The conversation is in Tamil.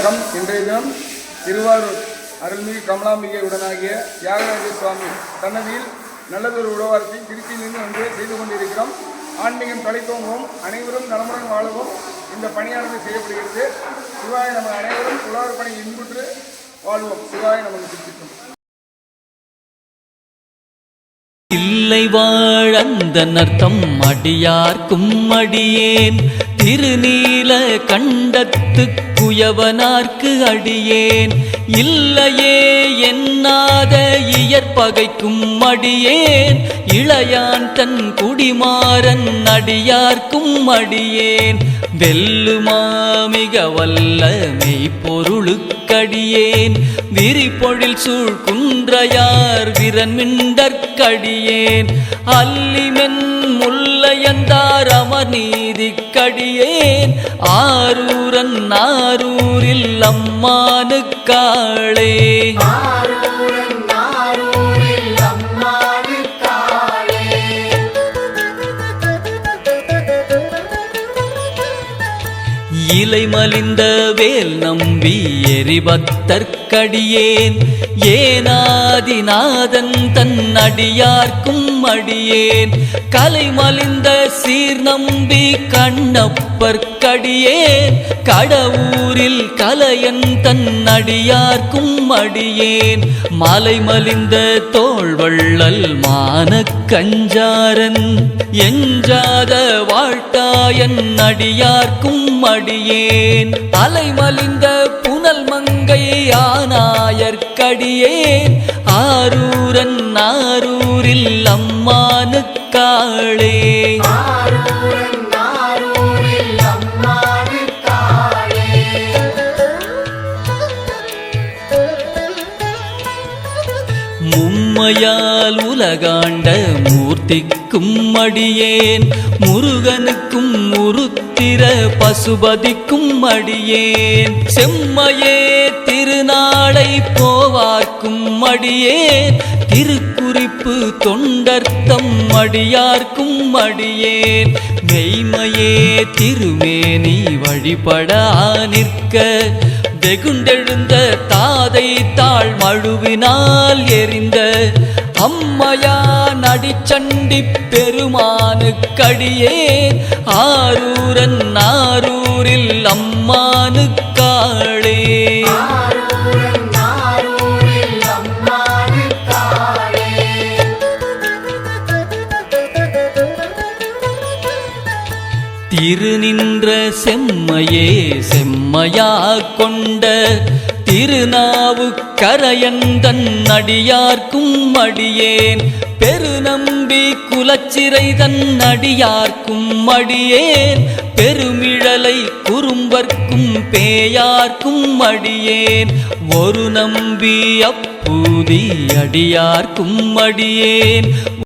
வணக்கம். இன்றைய தினம் திருவாரூர் அருள்மிகு கமலாம்பிகை உடனாகிய தியாகராஜ சுவாமி சன்னதியில் நல்லதொரு உழவாரத்தை திருச்சியிலிருந்து வந்து செய்து கொண்டிருக்கிறோம். ஆன்மீகம் தலைத்தோங்கவும் அனைவரும் நலமுடன் வாழவும் இந்த பணியானது செய்யப்படுகிறது. சிவாய நம்ம அனைவரும் உழவர் பணி இன்புற்று வாழ்வோம். சிவாய நமக்கு திருச்சிக்கும். இல்லை வாழந்த நர்த்தம் அடியார்க்கும் அடியேன், திருநீல கண்டத்து குயவனார்க்கு அடியேன். இல்லையே என்னாத இயற்பகைக்கும் அடியேன், இளையான் தன் குடிமாறன் அடியார்க்கும் அடியேன். வெல்லுமாமிக வல்ல மெய்ப்பொருளுக்கடியேன், விரிபொழில் சூழ் குன்றையார் விரன்மிண்டற்கடியேன். அல்லிமென் முல்லையந்தார் அமர் நீதிக்கடியேன், ஆரூரன் ஆரூரில் அம்மானுக்காளே. இலை மலிந்த வேல் நம்பி எரிபத்தற்கடியேன், ஏனாதிநாதன் தன் அடியார்க்கும் அடியேன். கலை மலிந்த சீர் நம்பி கண்ணப்பற்கடியேன், கடவுரில் கலையன் தன் அடியார்க்கும் அடியேன். மலை மலிந்த தோள்வள்ளல் மானக்கஞ்சாரன், எஞ்சாத வாழ்த்தாயன் அடியார்க்கும் அடியேன். அலைமலிந்த புனல் மங்கை ஆனாயற்கடியேன், ஆரூரன் ஆரூரில் அம்மானுக்காளே. மும்மையால் உலகாண்ட மூர்த்திக்கும் அடியேன், முருகனுக்கும் முருத்திர பசுபதிக்கும் அடியேன். செம்மையே திருநாளை போவார்க்கும் அடியேன், திருக்குறிப்பு தொண்டர்த்தம் அடியார்க்கும் அடியேன். மெய்மையே திருமேனி வழிபட நிற்க, வெகுண்டெழுந்த தாதை தாழ் மழுவினால் எரிந்த அம்மையான் அடிச்சண்டி பெருமானுக்கடியேன், ஆரூரன் ஆரூரில் அம்மானுக்காளே. திருநின்ற செம்மையே செம்மையா கொண்ட, திருநாவுக்கரையந்தன் அடியார்க்கும் அடியேன். பெருநம்பி குலச்சிறை தன் அடியார்க்கும் அடியேன், பெருமிழலை குறும்பர்க்கும் பேயார்க்கும் அடியேன். ஒரு நம்பி அப்பூதி அடியார்க்கும் அடியேன்.